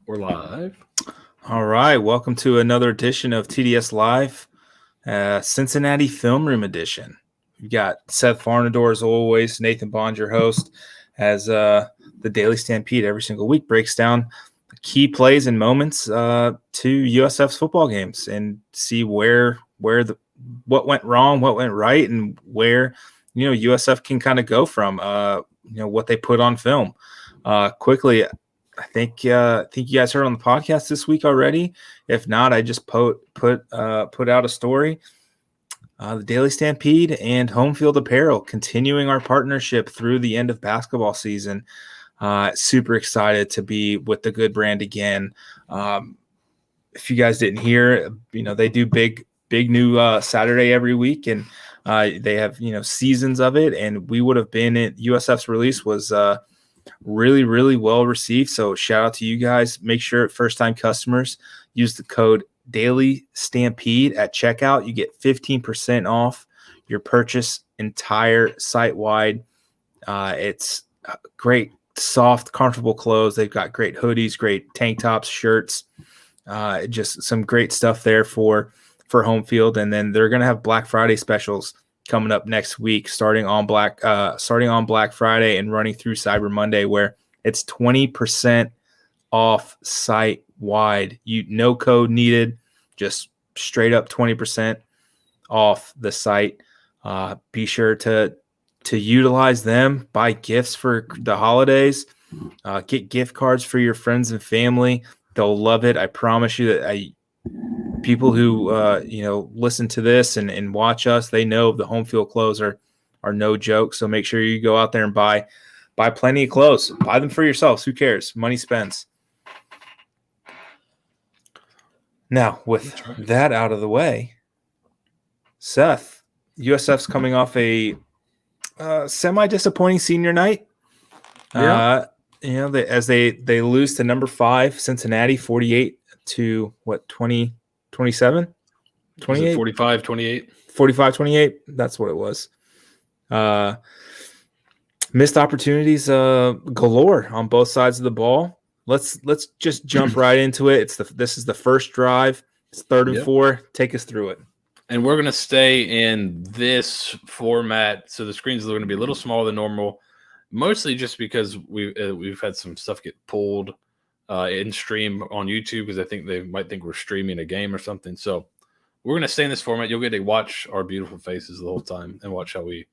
We're live. All right, welcome to another edition of TDS Live, Cincinnati Film Room Edition. We've got Seth Varnadore as always, Nathan Bond, your host, as the Daily Stampede every single week breaks down key plays and moments to USF's football games and see what went wrong, what went right, and where USF can kind of go from what they put on film. Quickly, I think you guys heard on the podcast this week already. If not, I just put out a story. The Daily Stampede and Home Field Apparel continuing our partnership through the end of basketball season. Super excited to be with the good brand again. If you guys didn't hear, they do big new Saturday every week, and they have seasons of it. And we would have been at USF's release was really, really well received. So shout out to you guys. Make sure first-time customers use the code Daily Stampede at checkout. You get 15% off your purchase entire site-wide. It's great, soft, comfortable clothes. They've got great hoodies, great tank tops, shirts, just some great stuff there for home field. And then they're going to have Black Friday specials coming up next week, starting on Black Friday and running through Cyber Monday, where it's 20% off site wide. No code needed, just straight up 20% off the site. Be sure to utilize them. Buy gifts for the holidays. Get gift cards for your friends and family. They'll love it. I promise you that people who listen to this and watch us, they know the home field clothes are no joke. So make sure you go out there and buy plenty of clothes. Buy them for yourselves. Who cares? Money spends. Now, with that out of the way, Seth, USF's coming off a semi-disappointing senior night. Yeah. As they lose to number 5 Cincinnati 48 to 27? 28? 45, 28. 45-28. That's what it was. Missed opportunities galore on both sides of the ball. Let's just jump right into it. This is the first drive. It's 3rd and 4. Take us through it. And we're going to stay in this format. So the screens are going to be a little smaller than normal, mostly just because we've had some stuff get pulled in stream on YouTube because I think they might think we're streaming a game or something. So we're going to stay in this format. You'll get to watch our beautiful faces the whole time and watch how we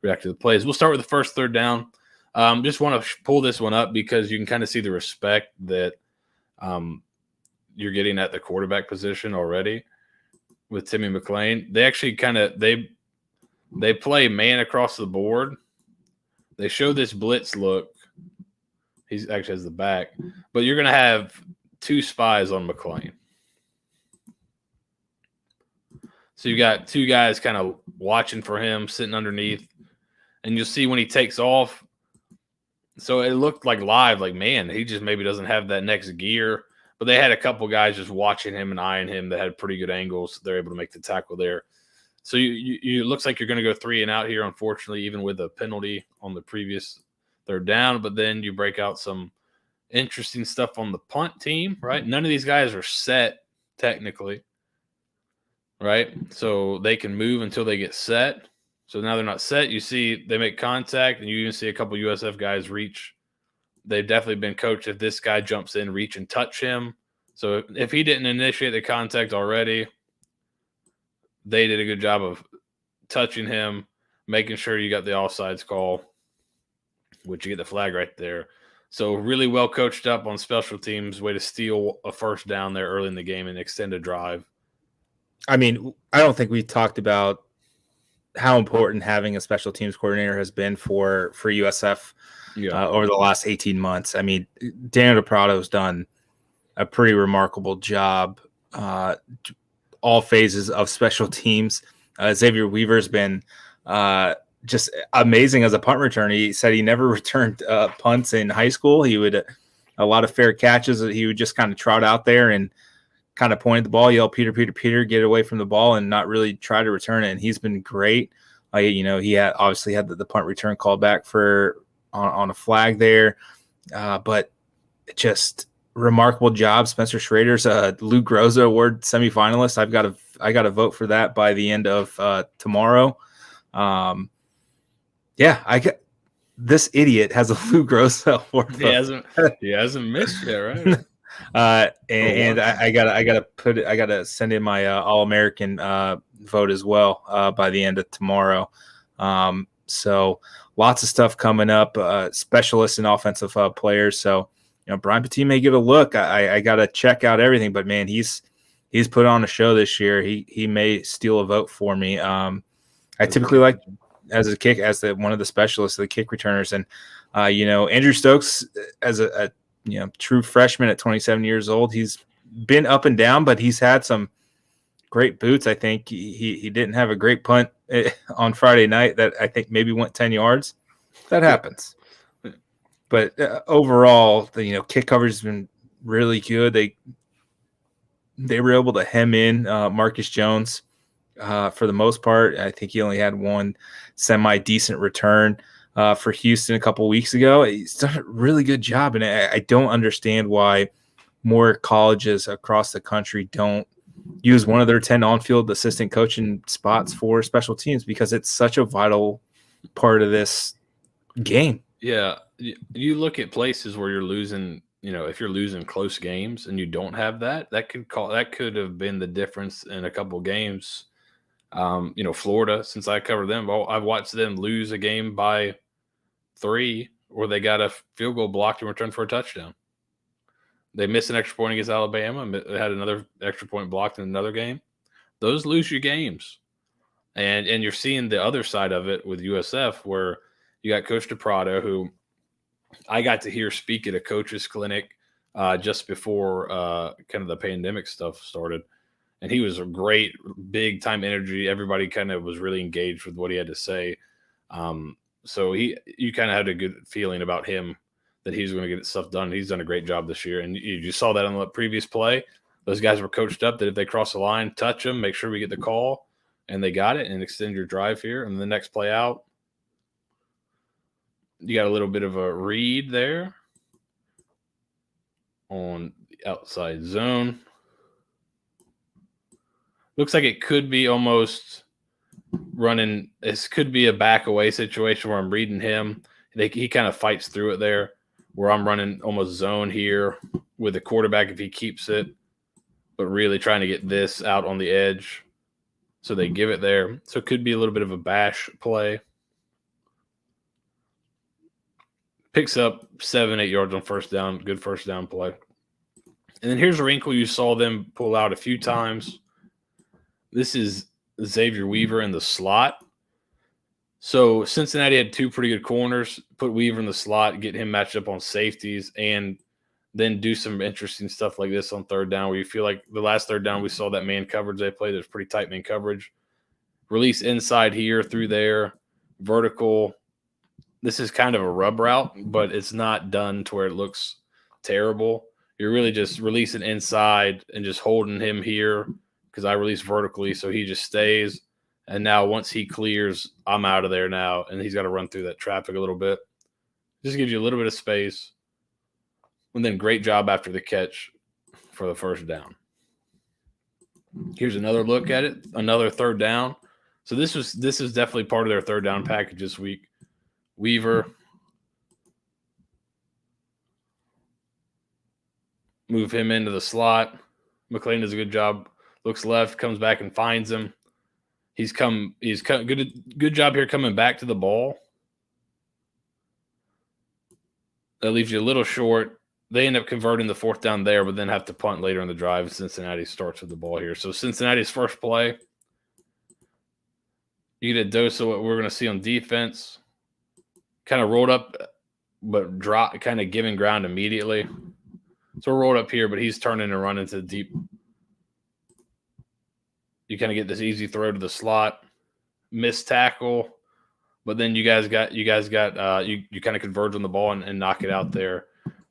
react to the plays. We'll start with the first 3rd down. Just want to pull this one up because you can kind of see the respect that you're getting at the quarterback position already with Timmy McClain. They actually they play man across the board. They show this blitz look. He actually has the back. But you're going to have 2 spies on McClain. So you got 2 guys kind of watching for him, sitting underneath. And you'll see when he takes off. So it looked like live, like, man, he just maybe doesn't have that next gear. But they had a couple guys just watching him and eyeing him that had pretty good angles. They're able to make the tackle there. So you looks like you're going to go 3 and out here, unfortunately, even with a penalty on the previous 3rd down. But then you break out some interesting stuff on the punt team, right? None of these guys are set technically, right? So they can move until they get set. So now they're not set. You see they make contact, and you even see a couple USF guys reach. They've definitely been coached if this guy jumps in, reach and touch him. So if he didn't initiate the contact already, they did a good job of touching him, making sure you got the offsides call, which you get the flag right there. So really well coached up on special teams, way to steal a 1st down there early in the game and extend a drive. I mean, I don't think we talked about how important having a special teams coordinator has been for USF over the last 18 months. I mean, Daniel DePrado's done a pretty remarkable job all phases of special teams. Xavier Weaver's been just amazing as a punt returner. He said he never returned punts in high school. He would a lot of fair catches. He would just kind of trot out there and kind of point at the ball, yell, Peter, Peter, Peter, get away from the ball and not really try to return it. And he's been great. He had the punt return call back on a flag there. But just remarkable job. Spencer Schrader's Lou Groza Award semifinalist. I got to vote for that by the end of tomorrow. Yeah, this idiot has a Lou Groza Award. He hasn't missed yet, right? And I gotta send in my All-American vote as well by the end of tomorrow. So lots of stuff coming up, specialists and offensive players. So, Brian Petit may get a look. I gotta check out everything, but man, he's put on a show this year. He may steal a vote for me. I typically like as one of the specialists, the kick returners, and Andrew Stokes as a true freshman at 27 years old. He's been up and down, but he's had some great boots. I think he didn't have a great punt on Friday night that I think maybe went 10 yards. That happens. But overall, the kick coverage has been really good. They were able to hem in Marcus Jones for the most part. I think he only had one semi-decent return for Houston a couple weeks ago. He's done a really good job, and I don't understand why more colleges across the country don't use one of their 10 on-field assistant coaching spots for special teams, because it's such a vital part of this game. Yeah, you look at places where you're losing. If you're losing close games and you don't have that could have been the difference in a couple games. Florida, since I covered them, I've watched them lose a game by 3 where they got a field goal blocked and returned for a touchdown. They missed an extra point against Alabama and had another extra point blocked in another game. Those lose you games. And you're seeing the other side of it with USF, where you got Coach DePrado, who I got to hear speak at a coach's clinic just before kind of the pandemic stuff started. And he was a great, big-time energy. Everybody kind of was really engaged with what he had to say. So you kind of had a good feeling about him, that he's going to get stuff done. He's done a great job this year. And you saw that on the previous play. Those guys were coached up that if they cross the line, touch them, make sure we get the call. And they got it, and extend your drive here. And the next play out, you got a little bit of a read there on the outside zone. Looks like it could be almost running. This could be a back away situation where I'm reading him. He kind of fights through it there, where I'm running almost zone here with the quarterback if he keeps it, but really trying to get this out on the edge. So they give it there. So it could be a little bit of a bash play. Picks up 7-8 yards on first down. Good first down play. And then here's a wrinkle you saw them pull out a few times. This is Xavier Weaver in the slot. So Cincinnati had 2 pretty good corners. Put Weaver in the slot, get him matched up on safeties, and then do some interesting stuff like this on third down, where you feel like the last third down we saw that man coverage they played. There's pretty tight man coverage. Release inside here, through there, vertical. This is kind of a rub route, but it's not done to where it looks terrible. You're really just releasing inside and just holding him here, because I release vertically, so he just stays. And now once he clears, I'm out of there now, and he's got to run through that traffic a little bit. Just gives you a little bit of space. And then great job after the catch for the first down. Here's another look at it, another third down. So this is definitely part of their third down package this week. Weaver. Move him into the slot. McLean does a good job. Looks left, comes back and finds him. He's good job here coming back to the ball. That leaves you a little short. They end up converting the fourth down there, but then have to punt later in the drive. Cincinnati starts with the ball here. So Cincinnati's first play. You get a dose of what we're going to see on defense. Kind of rolled up, but drop, kind of giving ground immediately. So we're rolled up here, but he's turning and running to the deep. You kind of get this easy throw to the slot, missed tackle, but then you kind of converge on the ball and knock it out there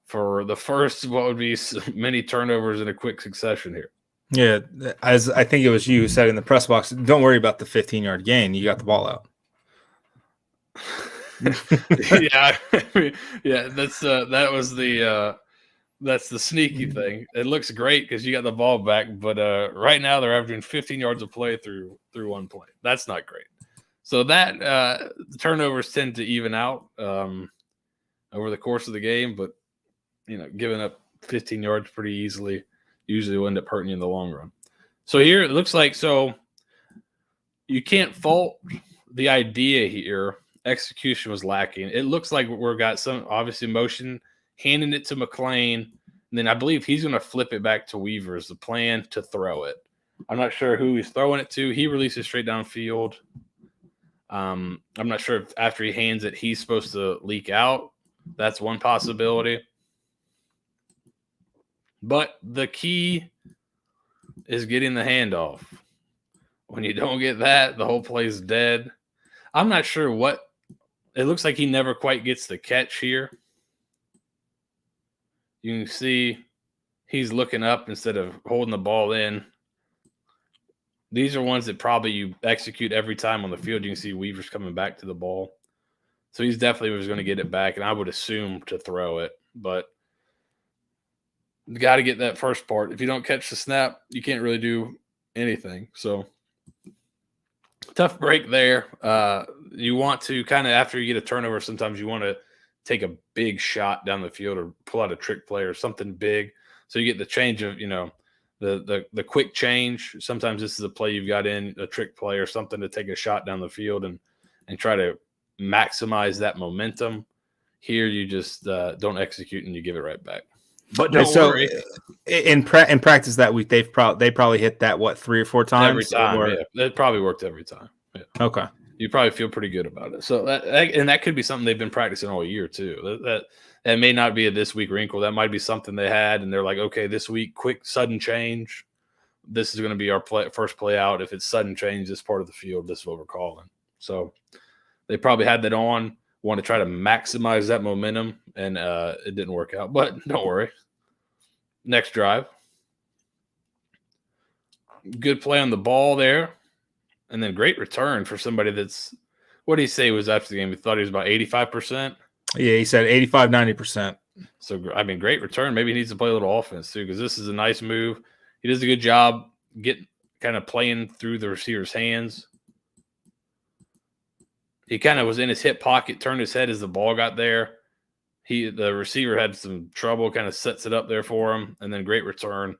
for the first, what would be many turnovers in a quick succession here. Yeah, as I think it was you who said in the press box, don't worry about the 15-yard gain. You got the ball out. Yeah, that's that was the That's the sneaky thing. It looks great because you got the ball back, but right now they're averaging 15 yards of play through one play. That's not great. So that turnovers tend to even out over the course of the game, but giving up 15 yards pretty easily usually will end up hurting you in the long run. So here it looks like you can't fault the idea here. Execution was lacking. It looks like we've got some obviously motion, handing it to McLean, and then I believe he's going to flip it back to Weaver is the plan to throw it. I'm not sure who he's throwing it to. He releases straight downfield. I'm not sure if after he hands it, he's supposed to leak out. That's one possibility. But the key is getting the handoff. When you don't get that, the whole play's dead. I'm not sure what – it looks like he never quite gets the catch here. You can see he's looking up instead of holding the ball in. These are ones that probably you execute every time on the field. You can see Weaver's coming back to the ball. So he's definitely was going to get it back, and I would assume to throw it. But you got to get that first part. If you don't catch the snap, you can't really do anything. So tough break there. You want to kind of, after you get a turnover, sometimes you want to take a big shot down the field or pull out a trick play or something big. So you get the change of, the quick change. Sometimes this is a play you've got in, a trick play or something to take a shot down the field and try to maximize that momentum. Here you just don't execute and you give it right back. But don't worry. In practice that week, they probably hit that 3 or 4 times every time. Yeah, it probably worked every time. Yeah. Okay, you probably feel pretty good about it. So that could be something they've been practicing all year too. That may not be a this week wrinkle. That might be something they had, and they're like, okay, this week, quick sudden change. This is going to be our first play out. If it's sudden change, this part of the field, this is what we're calling. So they probably had that on. Want to try to maximize that momentum, and it didn't work out. But don't worry. Next drive. Good play on the ball there. And then great return for somebody that's – what did he say was after the game? He thought he was about 85%? Yeah, he said 85, 90%. So, great return. Maybe he needs to play a little offense too because this is a nice move. He does a good job kind of playing through the receiver's hands. He kind of was in his hip pocket, turned his head as the ball got there. The receiver had some trouble, kind of sets it up there for him, and then great return.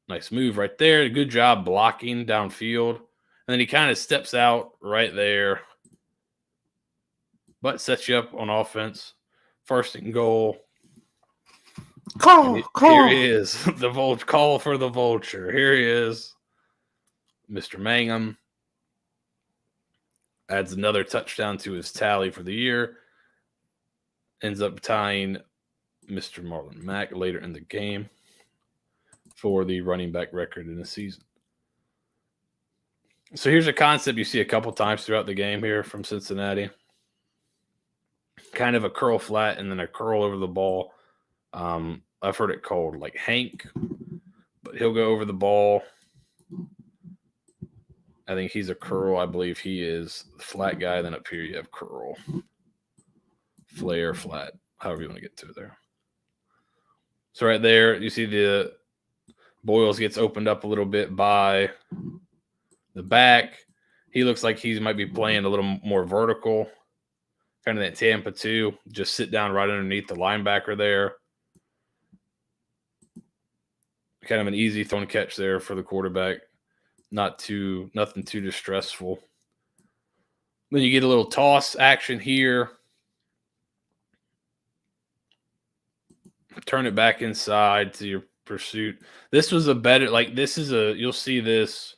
Nice move right there. Good job blocking downfield. And then he kind of steps out right there, but sets you up on offense. 1st and goal. Here he is, the vulture. Call for the vulture. Here he is, Mr. Mangum. Adds another touchdown to his tally for the year. Ends up tying Mr. Marlon Mack later in the game for the running back record in the season. So here's a concept you see a couple times throughout the game here from Cincinnati. Kind of a curl flat and then a curl over the ball. I've heard it called like Hank, but he'll go over the ball. I think he's a curl. I believe he is the flat guy. Then up here you have curl, flare, flat, however you want to get to it there. So right there, you see the Boyles gets opened up a little bit by the back. He looks like he might be playing a little more vertical, kind of that Tampa too. Just sit down right underneath the linebacker there. Kind of an easy throw and catch there for the quarterback. Nothing too distressful. Then you get a little toss action here. Turn it back inside to your pursuit. This was a better, you'll see this.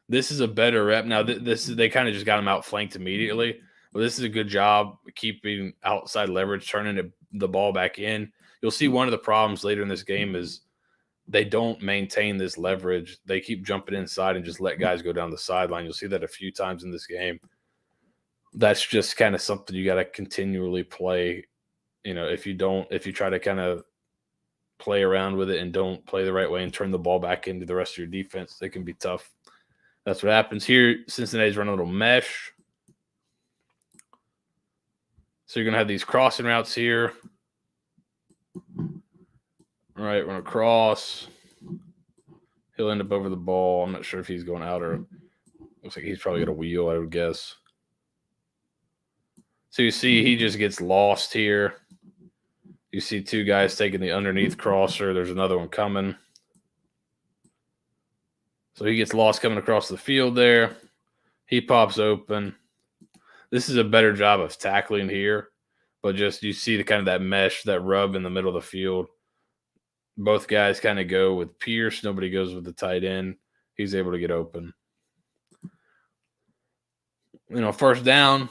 This is a better rep. Now, they kind of just got him outflanked immediately. But this is a good job keeping outside leverage, turning the ball back in. You'll see one of the problems later in this game is they don't maintain this leverage. They keep jumping inside and just let guys go down the sideline. You'll see that a few times in this game. That's just kind of something you got to continually play. If you try to kind of play around with it and don't play the right way and turn the ball back into the rest of your defense, they can be tough. That's what happens here. Cincinnati's running a little mesh. So you're going to have these crossing routes here. Right, run across. He'll end up over the ball. I'm not sure if he's going out or looks like he's probably got a wheel, I would guess. So you see he just gets lost here. You see two guys taking the underneath crosser. There's another one coming. So he gets lost coming across the field there. He pops open. This is a better job of tackling here, but just you see the kind of that mesh, that rub in the middle of the field. Both guys kind of go with Pierce. Nobody goes with the tight end. He's able to get open. First down.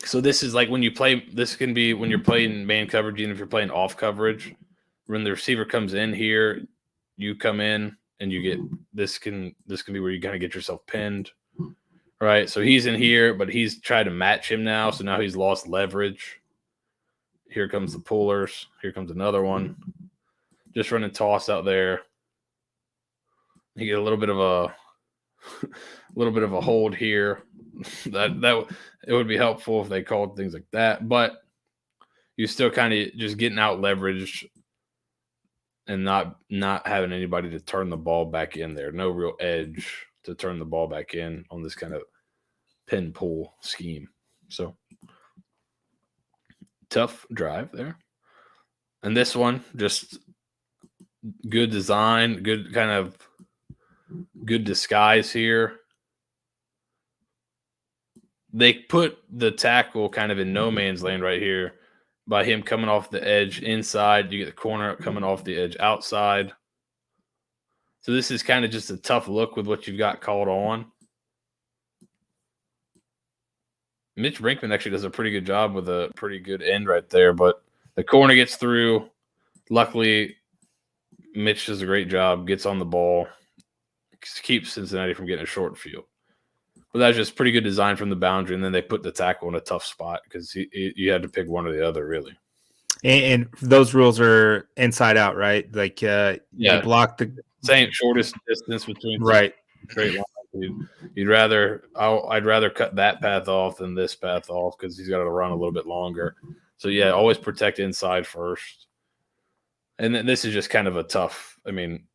So this is like when you play. This can be when you're playing man coverage, even if you're playing off coverage. When the receiver comes in here, you come in and you get this can be where you kind of get yourself pinned, right? So he's in here, but he's tried to match him now. So now he's lost leverage. Here comes the pullers. Here comes another one. Just running toss out there. You get a little bit of a hold here. That it would be helpful if they called things like that, but you still kind of just getting out leveraged and not having anybody to turn the ball back in there. No real edge to turn the ball back in on this kind of pin pull scheme. So tough drive there. And this one, just good design, good disguise here. They put the tackle kind of in no man's land right here by him coming off the edge inside. You get the corner coming off the edge outside. So this is kind of just a tough look with what you've got called on. Mitch Brinkman actually does a pretty good job with a pretty good end right there, but the corner gets through. Luckily, Mitch does a great job, gets on the ball, keeps Cincinnati from getting a short field. But that's just pretty good design from the boundary, and then they put the tackle in a tough spot because you had to pick one or the other, really. And those rules are inside out, right? Like, you block the same shortest distance between right straight lines. I'd rather cut that path off than this path off because he's got to run a little bit longer. So yeah, always protect inside first. And then this is just kind of a tough. I mean,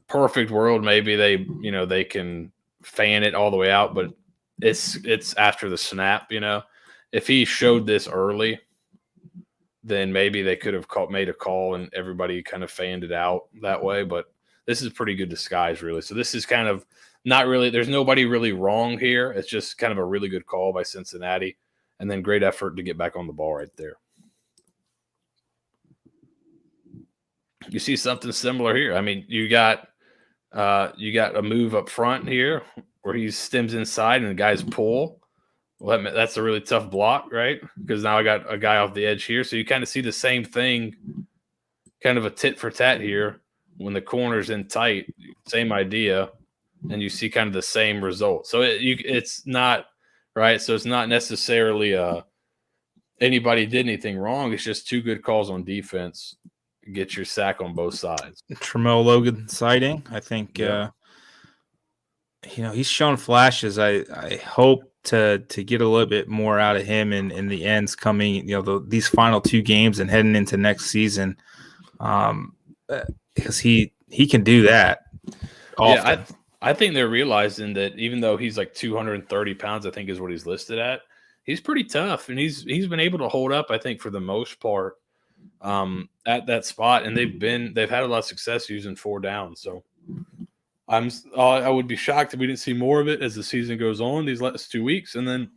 perfect world, maybe they can fan it all the way out, but it's after the snap. If he showed this early, then maybe they could have made a call and everybody kind of fanned it out that way. But this is a pretty good disguise, really. So this is kind of not really. There's nobody really wrong here. It's just kind of a really good call by Cincinnati, and then great effort to get back on the ball right there. You see something similar here. I mean, you got a move up front here where he stems inside and the guys pull. Well, that's a really tough block, right? Because now I got a guy off the edge here. So you kind of see the same thing, kind of a tit for tat here when the corner's in tight, same idea, and you see kind of the same result. So it's not, right? So it's not necessarily anybody did anything wrong. It's just two good calls on defense. Get your sack on both sides. Tramel Logan sighting. I think, he's shown flashes. I hope to get a little bit more out of him in the ends coming, these final two games and heading into next season, because he can do that often. Yeah, I think they're realizing that even though he's like 230 pounds, I think is what he's listed at, he's pretty tough, and he's been able to hold up, I think, for the most part. At that spot, and they've had a lot of success using 4 downs. So I would be shocked if we didn't see more of it as the season goes on these last 2 weeks, and then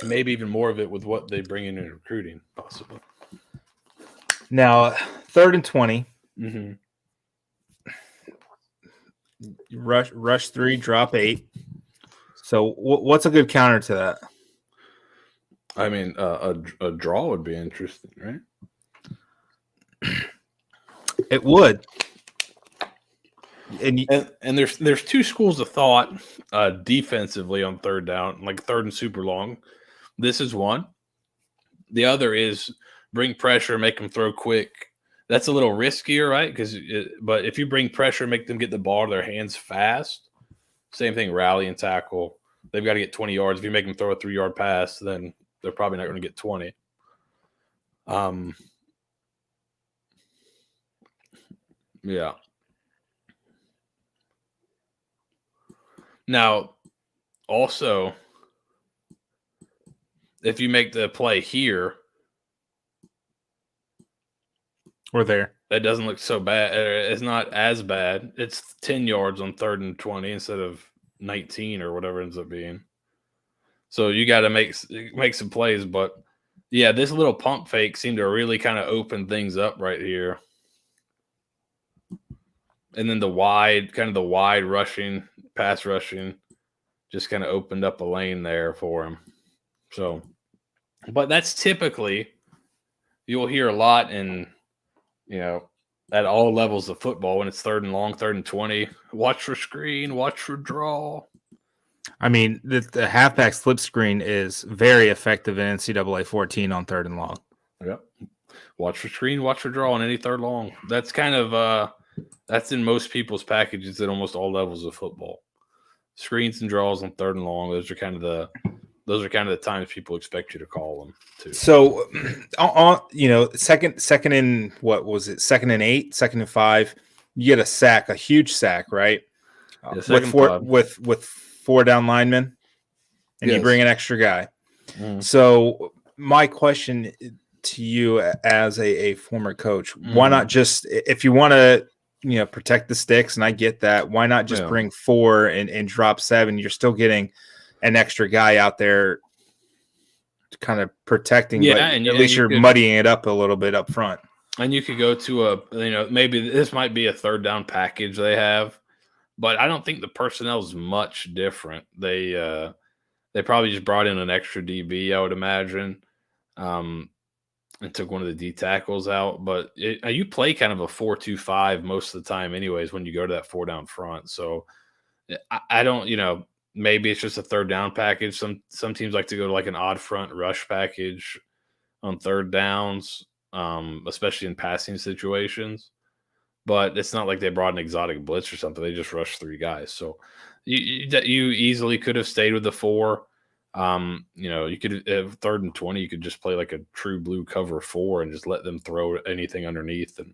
maybe even more of it with what they bring in recruiting, possibly. Now 3rd and 20. Mm-hmm. Rush 3, drop 8. So what's a good counter to that? I mean, a draw would be interesting, right? It would. And there's two schools of thought defensively on 3rd down, like 3rd and super long. This is one. The other is bring pressure, make them throw quick. That's a little riskier, right? But if you bring pressure, make them get the ball to their hands fast. Same thing, rally and tackle. They've got to get 20 yards. If you make them throw a 3-yard pass, then they're probably not going to get 20. Yeah. Now, also, if you make the play here or there, that doesn't look so bad. It's not as bad. It's 10 yards on 3rd and 20 instead of 19 or whatever it ends up being. So you got to make some plays. But, yeah, this little pump fake seemed to really kind of open things up right here. And then the wide pass rushing, just kind of opened up a lane there for him. So, but that's typically, you'll hear a lot in, at all levels of football when it's 3rd and long, 3rd and 20. Watch for screen, watch for draw. I mean, the halfback slip screen is very effective in NCAA 14 on 3rd and long. Yep. Watch for screen, watch for draw on any 3rd long. That's kind of that's in most people's packages at almost all levels of football. Screens and draws on 3rd and long. Those are kind of the times people expect you to call them too. So, second and what was it? 2nd and 8, 2nd and 5. You get a sack, a huge sack, right? Yeah, with 4 down linemen, and you bring an extra guy. Mm. So, my question to you as a former coach: why not just, if you want to, protect the sticks, and I get that, why not just bring 4 and drop 7? You're still getting an extra guy out there kind of protecting, but at least you're muddying it up a little bit up front. And you could go to maybe this might be a 3rd down package they have, but I don't think the personnel is much different. They probably just brought in an extra DB, I would imagine, and took one of the D tackles out. But you play kind of a 4-2-5 most of the time anyways when you go to that 4 down front. So I don't, maybe it's just a 3rd down package. Some teams like to go to like an odd front rush package on 3rd downs, especially in passing situations. But it's not like they brought an exotic blitz or something. They just rushed 3 guys. So you easily could have stayed with the 4. You could have 3rd and 20. You could just play like a true blue cover 4 and just let them throw anything underneath and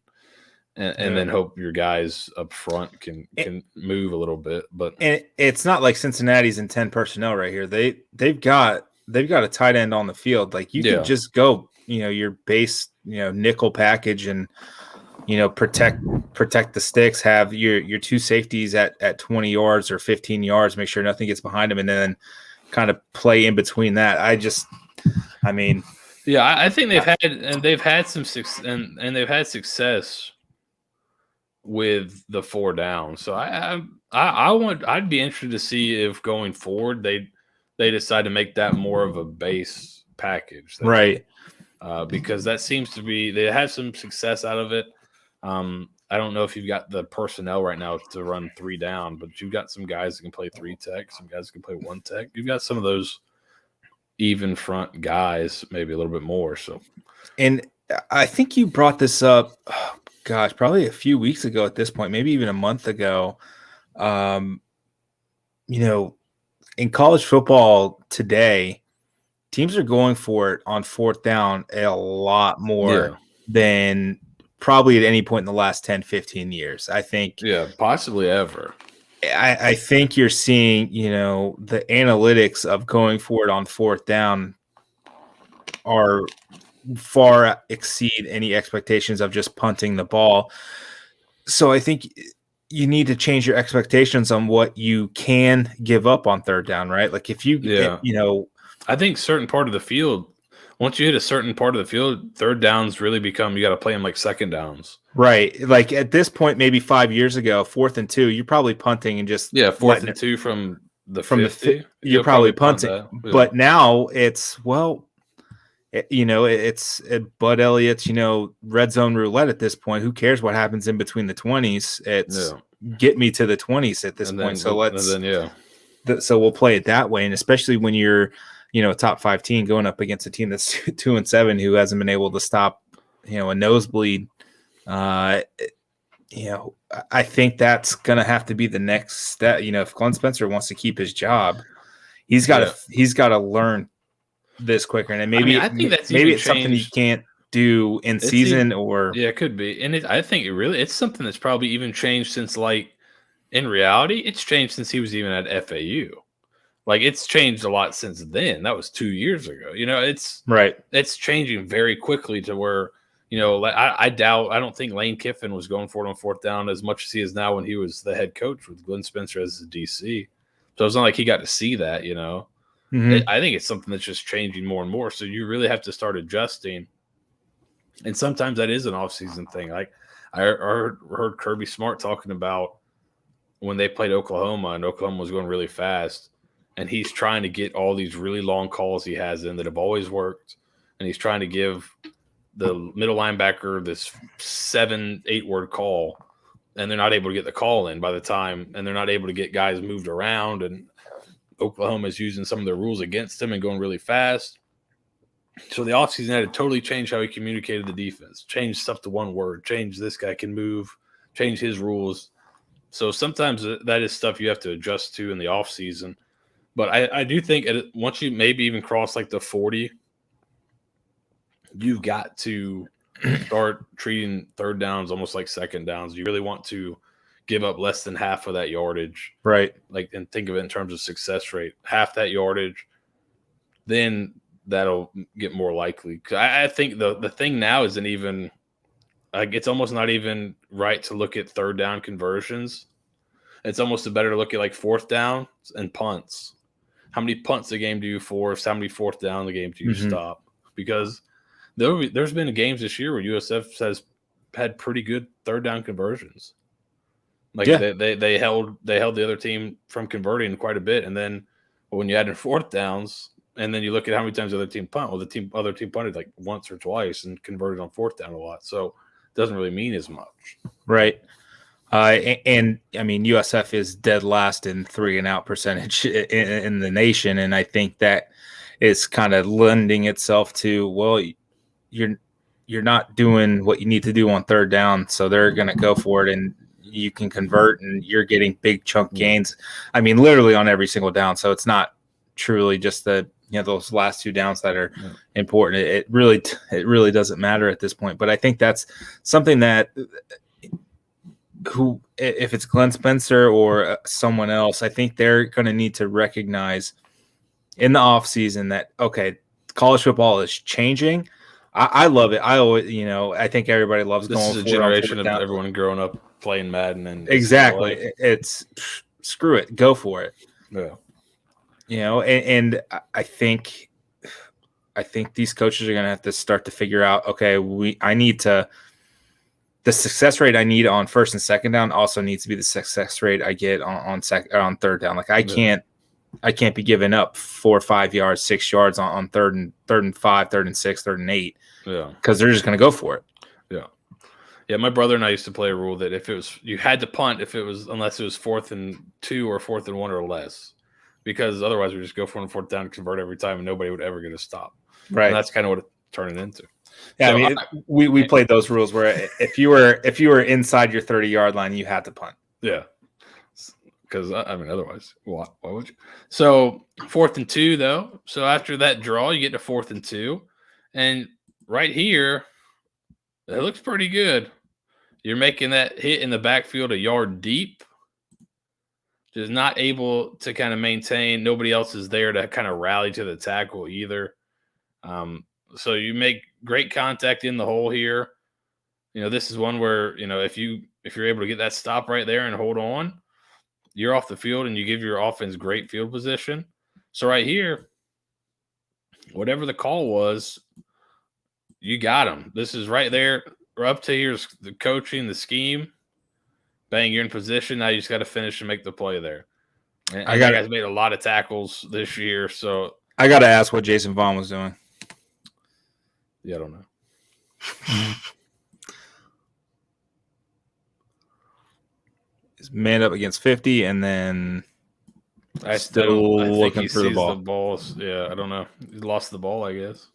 then hope your guys up front can move a little bit. But it's not like Cincinnati's in 10 personnel right here. They've got a tight end on the field. Like you could just go, your base, nickel package and protect the sticks. Have your 2 safeties at 20 yards or 15 yards. Make sure nothing gets behind them, and then kind of play in between that. I think they've had some success and they've had success with the 4 down. So I'd be interested to see if going forward they decide to make that more of a base package, right? Because that seems to be, they have some success out of it. I don't know if you've got the personnel right now to run 3 down, but you've got some guys that can play 3 tech, some guys that can play 1 tech. You've got some of those even front guys, maybe a little bit more. So, and I think you brought this up, probably a few weeks ago at this point, maybe even a month ago. In college football today, teams are going for it on 4th down a lot more than probably at any point in the last 10, 15 years. I think. Yeah, possibly ever. I think you're seeing, the analytics of going for it on 4th down are far exceed any expectations of just punting the ball. So I think you need to change your expectations on what you can give up on 3rd down, right? Like if I think certain part of the field, once you hit a certain part of the field, 3rd downs really become, you got to play them like 2nd downs. Right. Like at this point, maybe 5 years ago, 4th and 2, you're probably punting and just 4th and 2 from the 50. You're probably punting. But now it's it's Bud Elliott's, red zone roulette at this point. Who cares what happens in between the 20s? It's get me to the 20s at this point. So we'll play it that way. And especially when you're, a top 5 team going up against a team that's 2-7 who hasn't been able to stop, a nosebleed. I think that's going to have to be the next step. If Glenn Spencer wants to keep his job, he's got to learn this quicker. And maybe I think that's maybe it's something you can't do in season or yeah, it could be. And I think it's something that's probably even changed since, like, in reality, it's changed since he was even at FAU. Like, it's changed a lot since then. That was 2 years ago. It's changing very quickly to where, like, I don't think Lane Kiffin was going for it on fourth down as much as he is now when he was the head coach with Glenn Spencer as the DC. So it's not like he got to see that, I think it's something that's just changing more and more. So you really have to start adjusting. And sometimes that is an off-season thing. Like, I heard Kirby Smart talking about when they played Oklahoma, and Oklahoma was going really fast, and he's trying to get all these really long calls he has in that have always worked, and he's trying to give the middle linebacker this 7-8 word call, and they're not able to get the call in by the time, and they're not able to get guys moved around, and Oklahoma is using some of their rules against him and going really fast. So the offseason had to totally change how he communicated the defense, change stuff to one word, change this guy can move, change his rules. So sometimes that is stuff you have to adjust to in the offseason. But I do think once you maybe even cross like the 40, you've got to start treating third downs almost like second downs. You really want to give up less than half of that yardage. Right. Like, and think of it in terms of success rate. Half that yardage, then that'll get more likely. I think the thing now isn't even like, it's almost not even right to look at third down conversions. It's almost better to look at like fourth downs and punts. How many punts a game do you force? How many fourth down the game do you stop? Because there's been games this year where USF has had pretty good third down conversions. Like, they held the other team from converting quite a bit, and then when you add in fourth downs, and then you look at how many times the other team punt. Well, the other team punted like once or twice and converted on fourth down a lot, so it doesn't really mean as much. Right. And I mean, USF is dead last in 3-and-out percentage in the nation, and I think that is kind of lending itself to, well, you're not doing what you need to do on third down, so they're going to go for it, and you can convert, and you're getting big chunk gains. I mean, literally on every single down. So it's not truly just those last two downs that are important. It really doesn't matter at this point. But I think that's something that if it's Glenn Spencer or someone else, I think they're going to need to recognize in the offseason that, okay, college football is changing. I love it. I always, I think everybody loves this going. This is a generation of everyone growing up playing Madden and exactly. It's screw it, go for it. Yeah. And I think these coaches are going to have to start to figure out, okay, the success rate I need on first and second down also needs to be the success rate I get on third down. Like, I can't be giving up 4 or 5 yards, 6 yards on third and 5, third and 6, third and 8. Yeah. Because they're just going to go for it. Yeah. Yeah. My brother and I used to play a rule that you had to punt unless it was 4th and 2 or 4th and 1 or less, because otherwise we just go for it on fourth down and convert every time and nobody would ever get a stop. Right. And that's kind of what it turned into. Yeah. So, I mean, we played those rules where if you were inside your 30-yard line, you had to punt. Yeah. Because, I mean, otherwise, why would you? So 4th and 2, though. So after that draw, you get to 4th and 2. And right here, it looks pretty good. You're making that hit in the backfield a yard deep. Just not able to kind of maintain. Nobody else is there to kind of rally to the tackle either. So you make great contact in the hole here. This is one where, if you're able to get that stop right there and hold on, you're off the field and you give your offense great field position. So right here, whatever the call was, you got them. This is right there. We're up to here's the coaching, the scheme. Bang, you're in position. Now you just got to finish and make the play there. And I guys made a lot of tackles this year. So I got to ask what Jason Vaughn was doing. Yeah, I don't know. He's man up against 50, and then I still looking for the ball. The balls. Yeah, I don't know. He lost the ball, I guess.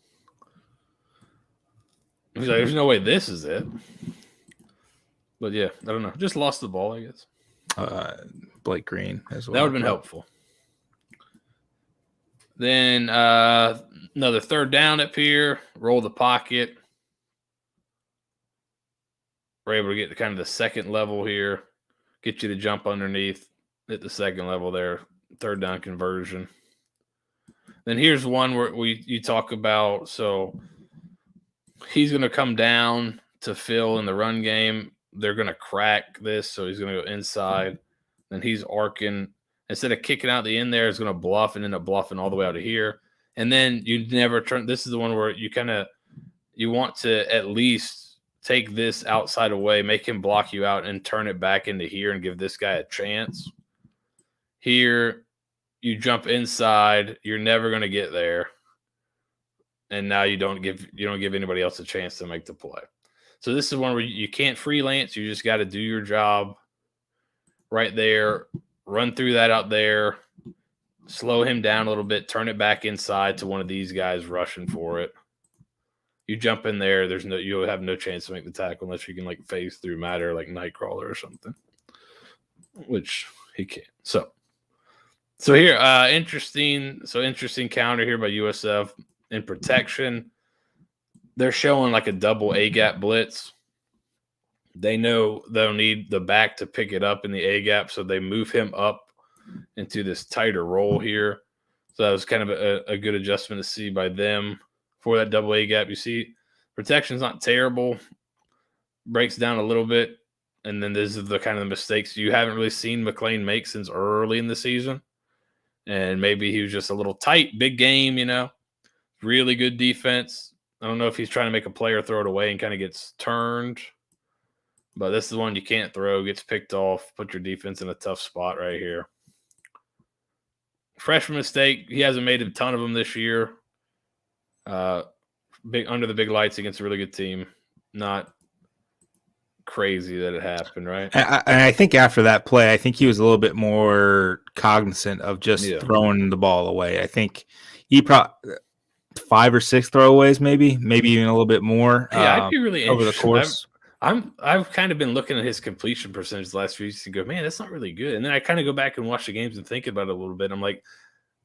He's like, there's no way this is it. But yeah, I don't know. Just lost the ball, I guess. Blake Green as well. That would have been helpful. Then another third down up here. Roll the pocket. we're able to get to kind of the second level here, get you to jump underneath at the second level there, third down conversion. Then here's one where you talk about, so he's going to come down to fill in the run game. They're going to crack this, so he's going to go inside. Then he's arcing. Instead of kicking out the end there, he's going to bluff and end up bluffing all the way out of here. And then you never turn. This is the one where you want to at least take this outside away, make him block you out, and turn it back into here and give this guy a chance. Here, you jump inside. You're never going to get there. And now you don't give anybody else a chance to make the play. So this is one where you can't freelance. You just got to do your job right there. Run through that out there. Slow him down a little bit. Turn it back inside to one of these guys rushing for it. You jump in there. You'll have no chance to make the tackle unless you can like phase through matter like Nightcrawler or something, which he can't. So here, interesting counter here by USF in protection. They're showing like a double A gap blitz. They know they'll need the back to pick it up in the A gap, so they move him up into this tighter role here. So that was kind of a good adjustment to see by them for that double A gap. You see, protection's not terrible, breaks down a little bit, and then this is the kind of mistakes you haven't really seen McLean make since early in the season. And maybe he was just a little tight, big game, really good defense. I don't know if he's trying to make a play or throw it away and kind of gets turned. But this is the one you can't throw, gets picked off, put your defense in a tough spot right here. Freshman mistake. He hasn't made a ton of them this year. Big under the big lights against a really good team. Not crazy that it happened, right? And I think after that play, I think he was a little bit more cognizant of just throwing the ball away. I think he probably 5 or 6 throwaways, maybe even a little bit more. Yeah, I'd be really over the course. I've kind of been looking at his completion percentage the last few weeks and go, man, that's not really good. And then I kind of go back and watch the games and think about it a little bit. I'm like,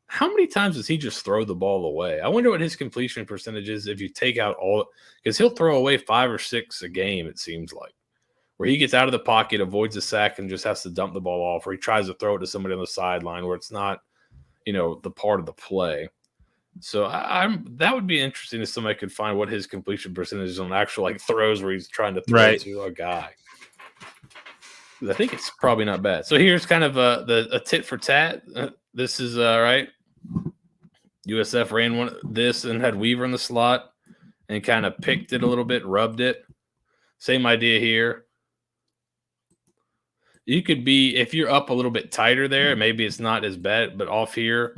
how many times does he just throw the ball away? I wonder what his completion percentage is if you take out all, because he'll throw away 5 or 6 a game, it seems like, where he gets out of the pocket, avoids a sack, and just has to dump the ball off, or he tries to throw it to somebody on the sideline where it's not, the part of the play. So that would be interesting if somebody could find what his completion percentage is on actual like throws where he's trying to throw to a guy. I think it's probably not bad. So here's kind of a tit for tat. This is right. USF ran this and had Weaver in the slot and kind of picked it a little bit, rubbed it. Same idea here. You could be, if you're up a little bit tighter there, maybe it's not as bad, but off here,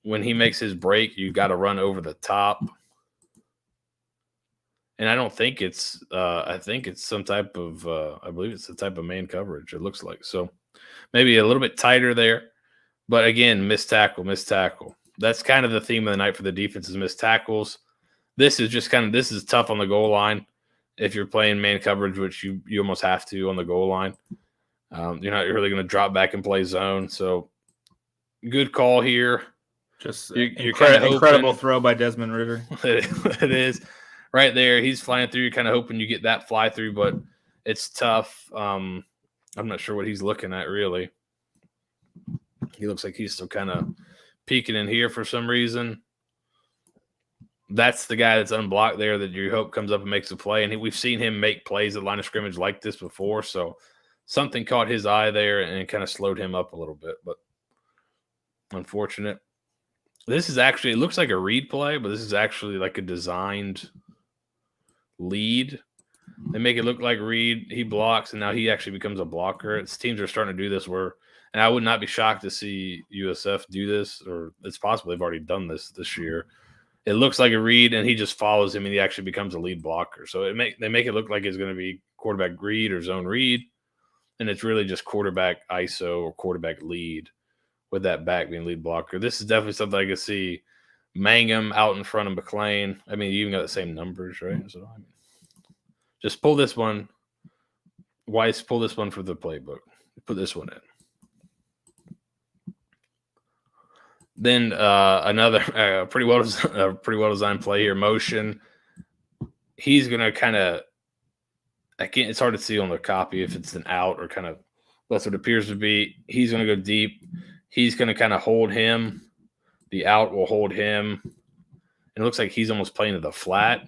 when he makes his break, you got to run over the top. And I don't think it's I think it's some type of I believe it's the type of man coverage, it looks like. So maybe a little bit tighter there. But again, missed tackle. That's kind of the theme of the night for the defense is missed tackles. This is just this is tough on the goal line if you're playing man coverage, which you almost have to on the goal line. You're not really going to drop back and play zone. So good call here. Just you're kind of incredible throw by Desmond Ritter. It is right there. He's flying through. You're kind of hoping you get that fly through, but it's tough. I'm not sure what he's looking at really. He looks like he's still kind of peeking in here for some reason. That's the guy that's unblocked there that you hope comes up and makes a play. And we've seen him make plays at line of scrimmage like this before. So something caught his eye there and kind of slowed him up a little bit, but unfortunate. This is actually, it looks like a read play, but this is actually like a designed lead. They make it look like read. He blocks, and now he actually becomes a blocker. It's teams are starting to do this where, and I would not be shocked to see USF do this, or it's possible they've already done this year. It looks like a read, and he just follows him, and he actually becomes a lead blocker. So they make it look like it's going to be quarterback read or zone read, and it's really just quarterback ISO or quarterback lead, with that back being lead blocker. This is definitely something I could see Mangum out in front of McLean. I mean, you even got the same numbers, right? So just pull this one. Weiss, pull this one for the playbook. Put this one in. Then another pretty well designed play here. Motion. He's going to kind of It's hard to see on the copy if it's an out or kind of that's what it appears to be. He's going to go deep. He's going to kind of hold him. The out will hold him. And it looks like he's almost playing to the flat.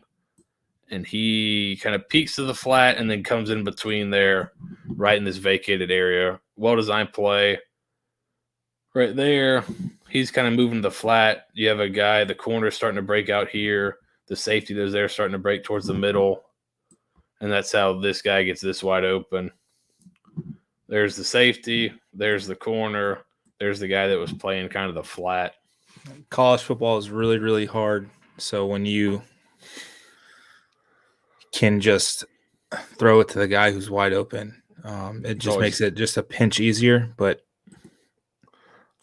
And he kind of peeks to the flat and then comes in between there, right in this vacated area. Well-designed play. Right there, he's kind of moving to the flat. You have a guy, the corner starting to break out here. The safety that's there starting to break towards the middle. And that's how this guy gets this wide open. There's the safety. There's the corner. There's the guy that was playing kind of the flat. College football is really, really hard. So when you can just throw it to the guy who's wide open, it just makes it just a pinch easier. But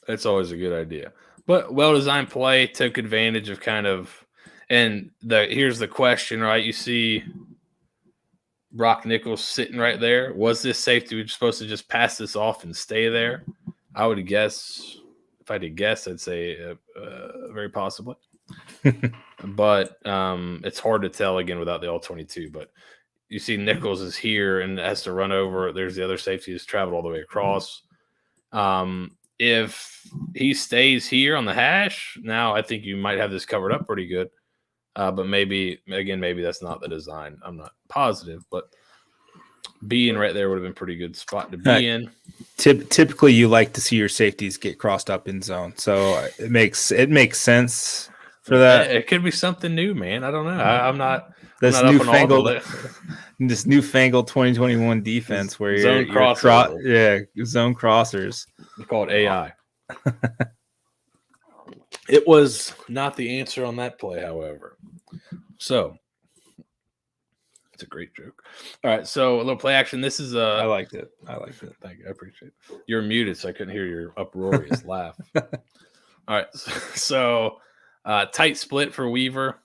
it's always a good idea. But well-designed play, took advantage of kind of – and here's the question, right? You see Brock Nichols sitting right there. Was this safety supposed to just pass this off and stay there? I would guess – if I had to guess, I'd say very possibly. But it's hard to tell, again, without the All-22. But you see Nichols is here and has to run over. There's the other safety who's traveled all the way across. If he stays here on the hash, now I think you might have this covered up pretty good. But maybe that's not the design. I'm not positive. But being right there would have been a pretty good spot to be in. Typically, you like to see your safeties get crossed up in zone. So it makes sense for that. It could be something new, man. I don't know. I'm not this newfangled 2021 defense where zone zone crossers. They call it AI. It was not the answer on that play, however. So it's a great joke. All right, so a little play action. This is I liked it. Thank you. I appreciate it. You're muted, so I couldn't hear your uproarious laugh. All right, so tight split for Weaver.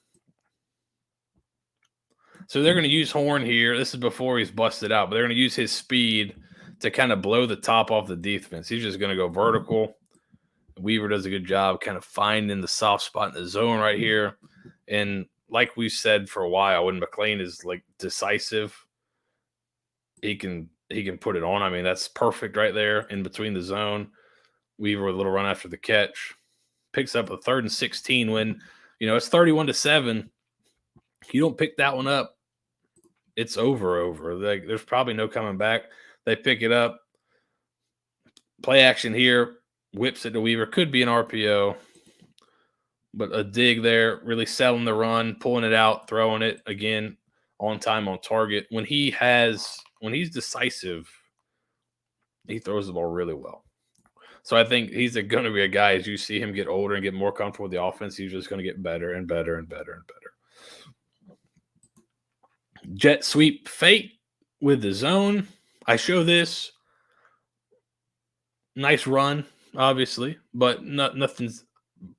So they're going to use Horn here. This is before he's busted out, but they're going to use his speed to kind of blow the top off the defense. He's just going to go vertical. Weaver does a good job kind of finding the soft spot in the zone right here. And like we've said for a while, when McLean is like decisive, he can put it on. I mean, that's perfect right there in between the zone. Weaver with a little run after the catch. Picks up a 3rd and 16 when, it's 31-7. You don't pick that one up, it's over. There's probably no coming back. They pick it up. Play action here. Whips it to Weaver. Could be an RPO. But a dig there, really selling the run, pulling it out, throwing it again on time, on target. When he's decisive, he throws the ball really well. So I think he's going to be a guy, as you see him get older and get more comfortable with the offense, he's just going to get better and better and better and better. Jet sweep fake with the zone. I show this. Nice run, obviously, but nothing's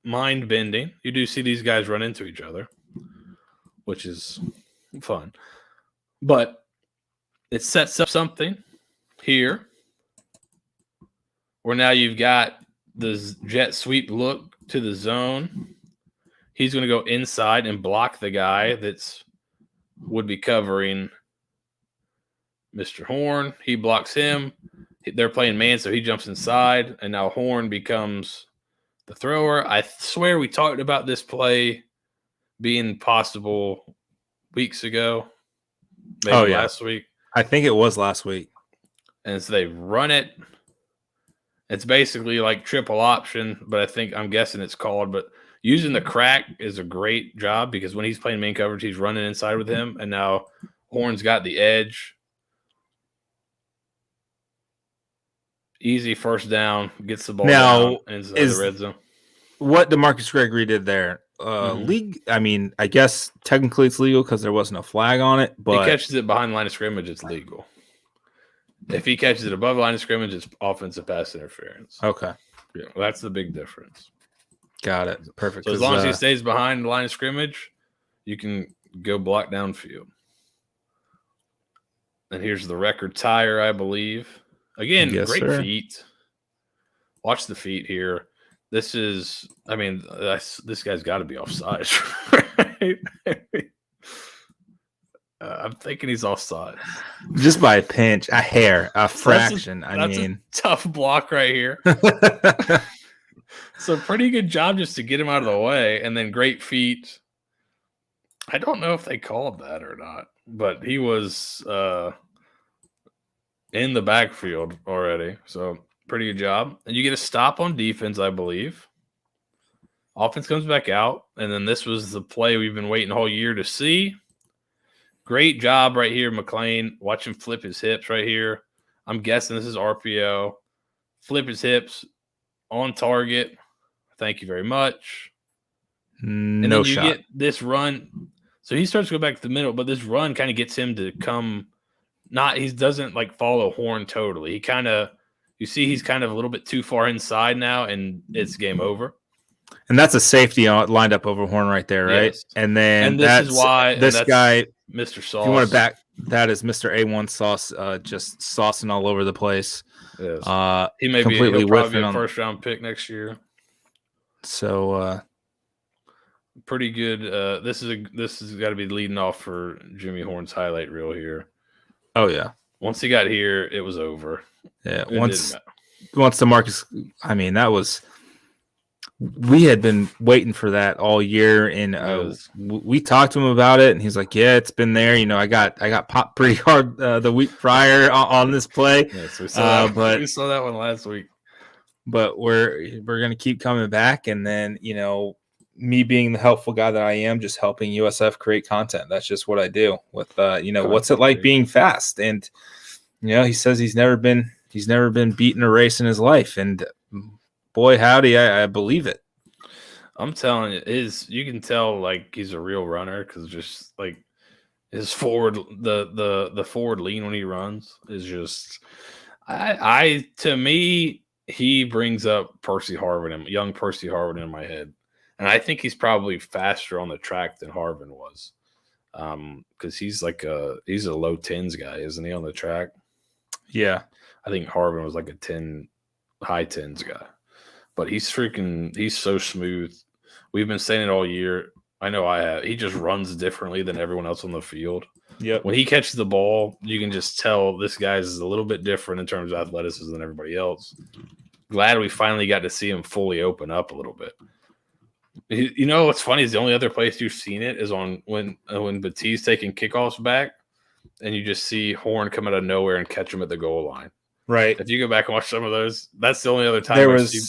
mind-bending. You do see these guys run into each other, which is fun. But it sets up something here where now you've got the jet sweep look to the zone. He's going to go inside and block the guy that's would be covering Mr. Horn. He blocks him. They're playing man, so he jumps inside, and now Horn becomes the thrower. I swear we talked about this play being possible weeks ago. Maybe last week. I think it was last week. And so they run it. It's basically like triple option, but I'm guessing it's called. But using the crack is a great job because when he's playing main coverage, he's running inside with him, and now Horn's got the edge. Easy first down, gets the ball down into the red zone. What DeMarcus Gregory did there, league. I mean, I guess technically it's legal because there wasn't a flag on it. But he catches it behind the line of scrimmage, it's legal. If he catches it above the line of scrimmage, it's offensive pass interference. Okay, yeah, that's the big difference. Got it. Perfect. So as long as he stays behind the line of scrimmage, you can go block downfield. And here's the record tire, I believe. Again, great feet. Watch the feet here. This is, this guy's got to be offside, right? I'm thinking he's offside. Just by a pinch, a hair, a fraction. That's a tough block right here. So pretty good job just to get him out of the way, and then great feet. I don't know if they called that or not, but he was in the backfield already. So pretty good job. And you get a stop on defense, I believe. Offense comes back out, and then this was the play we've been waiting all year to see. Great job right here, McLean. Watch him flip his hips right here. I'm guessing this is RPO. Flip his hips on target. Thank you very much. And then you get this run. So he starts to go back to the middle, but this run kind of gets him to come. He doesn't like follow Horn totally. He kind of, you see, he's kind of a little bit too far inside now, and it's game over. And that's a safety lined up over Horn right there, right? Yes. And then and this is why this guy, Mr. Sauce. If you want to back, that is Mr. A1 Sauce, just saucing all over the place. Yes. He may completely be probably whiffing a first round pick next year. So pretty good. This has got to be leading off for Jimmy Horn's highlight reel here. Oh yeah. Once he got here, it was over. Yeah. Once the Marcus, I mean, that was. We had been waiting for that all year, and we talked to him about it, and he's like, "Yeah, it's been there. You know, I got popped pretty hard the week prior on this play." Yes, we saw that. We saw that one last week. But we're gonna keep coming back, and then me being the helpful guy that I am, just helping USF create content. That's just what I do. With what's it like being fast, and he says he's never been beaten a race in his life, and boy, howdy, I believe it. I'm telling you, you can tell like he's a real runner because just like his forward, the forward lean when he runs is just, to me, he brings up young Percy Harvin in my head, and I think he's probably faster on the track than Harvin was, because he's a low tens guy, isn't he, on the track? Yeah, I think Harvin was like a high tens guy. But he's so smooth. We've been saying it all year. I know I have. He just runs differently than everyone else on the field. Yep. When he catches the ball, you can just tell this guy's a little bit different in terms of athleticism than everybody else. Glad we finally got to see him fully open up a little bit. What's funny is the only other place you've seen it is on when Batiste taking kickoffs back, and you just see Horn come out of nowhere and catch him at the goal line. Right. If you go back and watch some of those, that's the only other time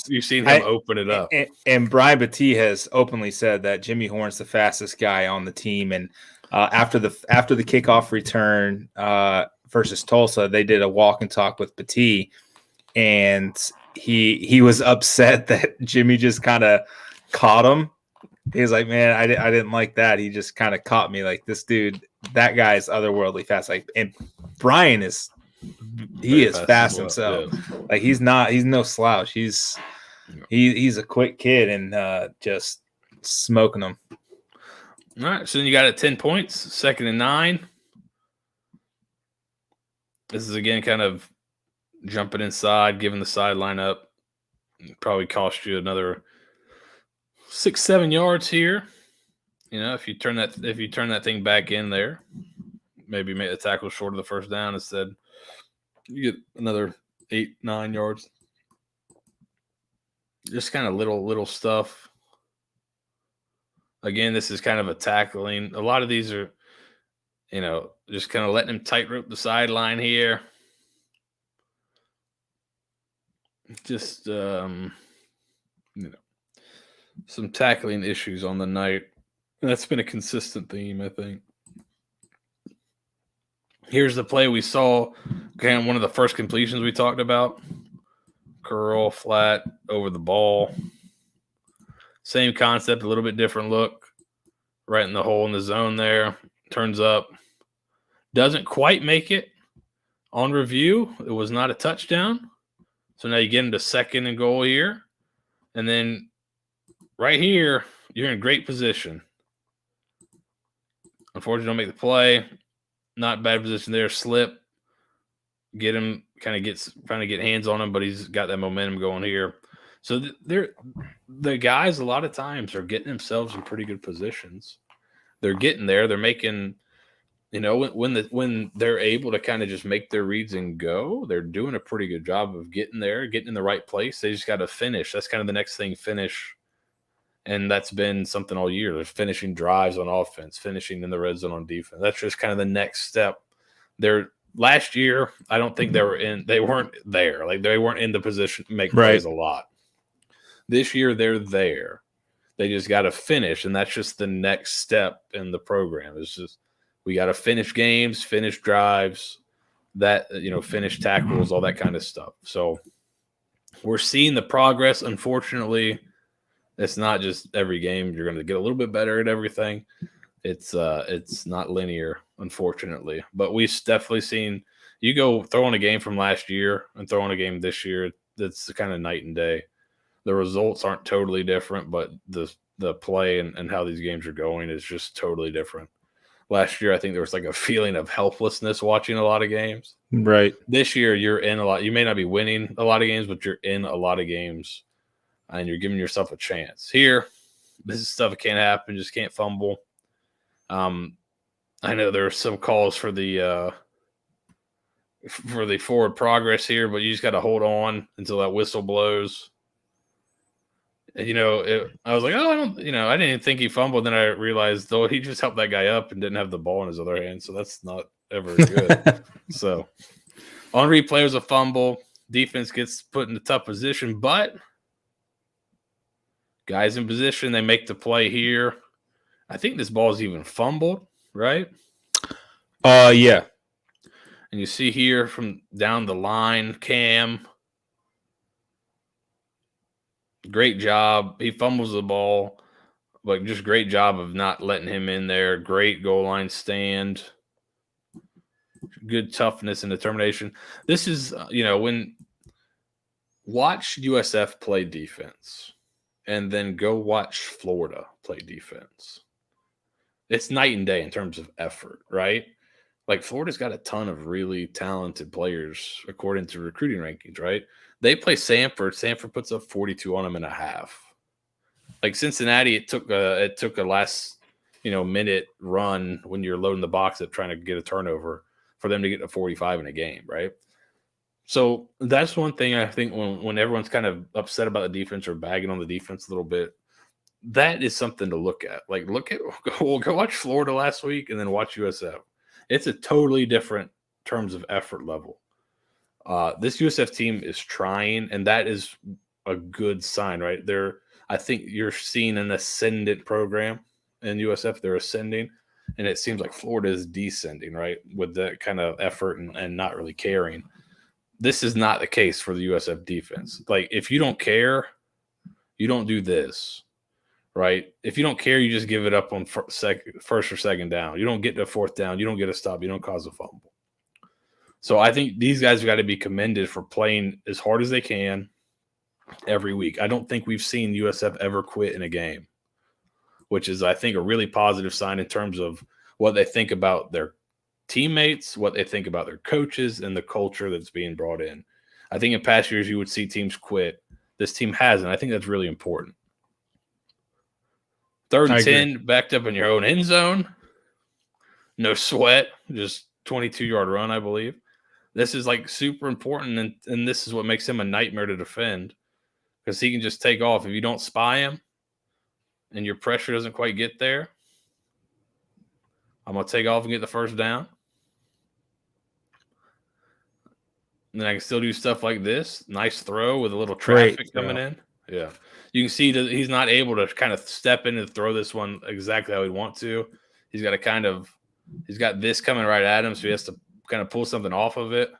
you've seen him open it up. And Brian Batiste has openly said that Jimmy Horn's the fastest guy on the team. And after the kickoff return versus Tulsa, they did a walk and talk with Batiste, and he was upset that Jimmy just kind of caught him. He was like, "Man, I didn't like that. He just kind of caught me. Like, this dude, that guy's otherworldly fast." Like, and Brian is. He is fast himself. Yeah. Like he's no slouch. He's a quick kid and just smoking them. All right, so then you got it 10 points, 2nd and 9. This is again kind of jumping inside, giving the sideline up. Probably cost you another 6-7 yards here. If you turn that thing back in there, maybe make the tackle short of the first down instead. You get another 8-9 yards. Just kind of little stuff. Again, this is kind of a tackling. A lot of these are, just kind of letting him tightrope the sideline here. Just, some tackling issues on the night. That's been a consistent theme, I think. Here's the play we saw. Kind of one of the first completions we talked about. Curl, flat, over the ball. Same concept, a little bit different look. Right in the hole in the zone there. Turns up. Doesn't quite make it. On review, it was not a touchdown. So now you get into 2nd and goal here. And then right here, you're in great position. Unfortunately, don't make the play. Not bad position there. Slip. Get him, trying to get hands on him, but he's got that momentum going here. So the guys a lot of times are getting themselves in pretty good positions. They're getting there. They're making when they're able to kind of just make their reads and go, they're doing a pretty good job of getting there, getting in the right place. They just got to finish. That's kind of the next thing, finish. And that's been something all year. They're finishing drives on offense, finishing in the red zone on defense. That's just kind of the next step. Last year, I don't think they weren't there. Like, they weren't in the position to make plays a lot. This year, they're there. They just got to finish, and that's just the next step in the program. It's just, we got to finish games, finish drives, finish tackles, all that kind of stuff. So we're seeing the progress. Unfortunately, it's not just every game you're going to get a little bit better at everything. It's not linear, unfortunately. But we've definitely seen, you go throw on a game from last year and throw on a game this year, it's kind of night and day. The results aren't totally different, but the play and how these games are going is just totally different. Last year, I think there was like a feeling of helplessness watching a lot of games. Right. This year, you're in a lot. You may not be winning a lot of games, but you're in a lot of games, and you're giving yourself a chance. Here, this is stuff that can't happen. Just can't fumble. I know there are some calls for the forward progress here, but you just got to hold on until that whistle blows. And, I was like, I didn't even think he fumbled. Then I realized, though, he just helped that guy up and didn't have the ball in his other hand. So that's not ever good. So on replay was a fumble. Defense gets put in a tough position, but guys in position, they make the play here. I think this ball is even fumbled, right? Yeah. And you see here from down the line, Cam. Great job. He fumbles the ball, but just great job of not letting him in there. Great goal line stand. Good toughness and determination. This is, when watch USF play defense and then go watch Florida play defense. It's night and day in terms of effort, right? Like, Florida's got a ton of really talented players according to recruiting rankings, right? They play Samford. Samford puts up 42 on them in a half. Like, Cincinnati, it took a last, minute run when you're loading the box up trying to get a turnover for them to get to 45 in a game, right? So that's one thing I think when everyone's kind of upset about the defense or bagging on the defense a little bit, that is something to look at. Like, go watch Florida last week and then watch USF. It's a totally different terms of effort level. This USF team is trying, and that is a good sign, right? I think you're seeing an ascendant program in USF. They're ascending, and it seems like Florida is descending, right, with that kind of effort and not really caring. This is not the case for the USF defense. Like, if you don't care, you don't do this, right? If you don't care, you just give it up on first or second down. You don't get to fourth down. You don't get a stop. You don't cause a fumble. So I think these guys have got to be commended for playing as hard as they can every week. I don't think we've seen USF ever quit in a game, which is, I think, a really positive sign in terms of what they think about their teammates, what they think about their coaches, and the culture that's being brought in. I think in past years you would see teams quit. This team hasn't. I think that's really important. 3rd and 10, backed up in your own end zone. No sweat, just 22-yard run, I believe. This is like super important, and this is what makes him a nightmare to defend, because he can just take off. If you don't spy him and your pressure doesn't quite get there, I'm going to take off and get the first down. And then I can still do stuff like this. Nice throw with a little traffic coming in. Yeah. You can see that he's not able to kind of step in and throw this one exactly how he'd want to. He's got he's got this coming right at him, so he has to kind of pull something off of it.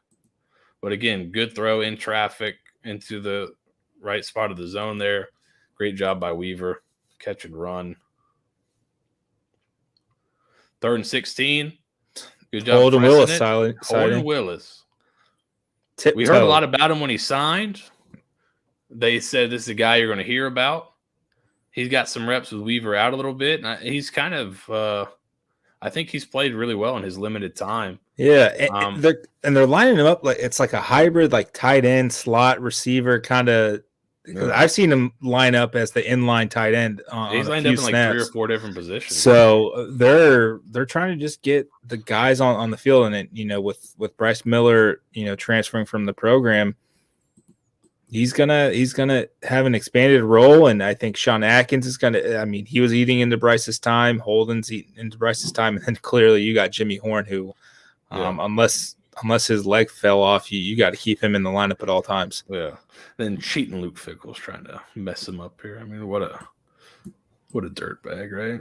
But again, good throw in traffic into the right spot of the zone there. Great job by Weaver. Catch and run. 3rd and 16. Good job. Holden Willis. Holden Willis. We heard a lot about him when he signed. They said this is a guy you're going to hear about. He's got some reps with Weaver out a little bit. And he's kind of I think he's played really well in his limited time. Yeah, and they're lining him up like it's like a hybrid, like tight end, slot receiver kind of. because I've seen him line up as the inline tight end on He's a lined few up in like snaps. 3 or 4 different positions. So they're trying to just get the guys on the field, and it, with Bryce Miller, transferring from the program, he's gonna have an expanded role, and I think Sean Atkins is gonna. I mean, he was eating into Bryce's time, Holden's eating into Bryce's time, and then clearly you got Jimmy Horn, who, unless his leg fell off, you got to keep him in the lineup at all times. Yeah. Then cheating Luke Fickle's trying to mess him up here. I mean, what a dirtbag, right?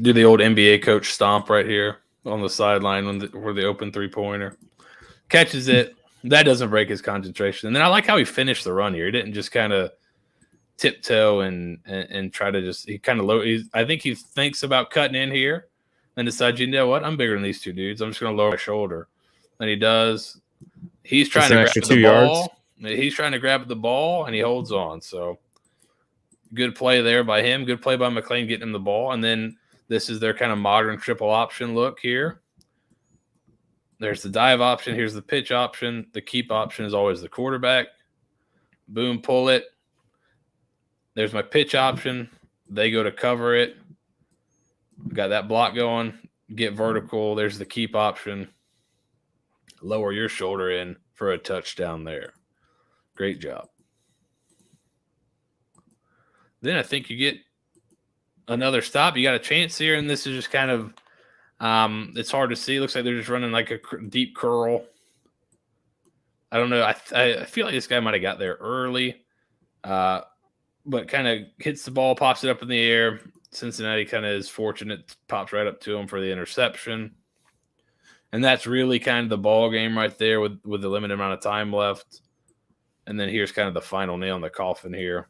Do the old NBA coach stomp right here on the sideline where the open 3-pointer. Catches it. That doesn't break his concentration. And then I like how he finished the run here. He didn't just kind of tiptoe and try to just – he kind of low. I think he thinks about cutting in here and decides, you know what, I'm bigger than these two dudes. I'm just going to lower my shoulder. And he does. He's trying to grab the ball. He's trying to grab the ball, and he holds on. So good play there by him. Good play by McLean getting him the ball. And then this is their kind of modern triple option look here. There's the dive option. Here's the pitch option. The keep option is always the quarterback. Boom, pull it. There's my pitch option. They go to cover it. Got that block going. Get vertical. There's the keep option. Lower your shoulder in for a touchdown there. Great job. Then I think you get another stop. You got a chance here, and this is just kind of it's hard to see. It looks like they're just running like a deep curl. I don't know. I feel like this guy might have got there early, but kind of hits the ball, pops it up in the air. Cincinnati kind of is fortunate, pops right up to him for the interception. And that's really kind of the ball game right there with the limited amount of time left. And then here's kind of the final nail in the coffin here.